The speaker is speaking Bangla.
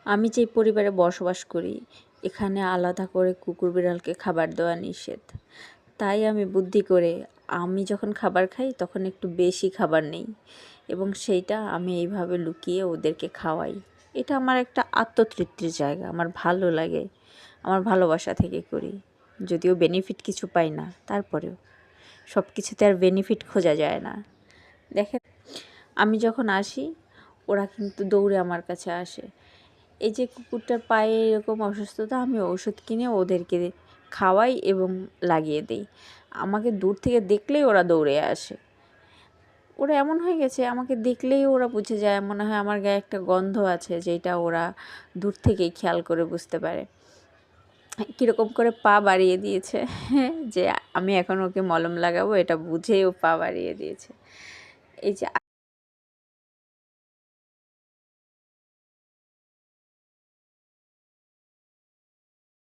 আমি যে পরিবারে বসবাস করি এখানে আলাদা করে কুকুর বিড়ালকে খাবার দেওয়া নিষেধ। তাই আমি বুদ্ধি করে আমি যখন খাবার খাই তখন একটু বেশি খাবার নেই এবং সেইটা আমি এইভাবে লুকিয়ে ওদেরকে খাওয়াই। এটা আমার একটা আত্মতৃপ্তির জায়গা, আমার ভালো লাগে, আমার ভালোবাসা থেকে করি। যদিও বেনিফিট কিছু পাই না, তারপরেও সব কিছুতে আর বেনিফিট খোঁজা যায় না। দেখেন, আমি যখন আসি ওরা কিন্তু দৌড়ে আমার কাছে আসে। এই যে কুকুরটার পায়ে এরকম অসুস্থতা, আমি ওষুধ কিনে ওদেরকে খাওয়াই এবং লাগিয়ে দিই। আমাকে দূর থেকে দেখলেই ওরা দৌড়ে আসে। ওরা এমন হয়ে গেছে, আমাকে দেখলেই ওরা বুঝে যায়, মনে হয় আমার গায়ে একটা গন্ধ আছে যেটা ওরা দূর থেকেই খেয়াল করে বুঝতে পারে। কীরকম করে পা বাড়িয়ে দিয়েছে যে আমি এখন ওকে মলম লাগাবো, এটা বুঝেই ও পা বাড়িয়ে দিয়েছে। এই যে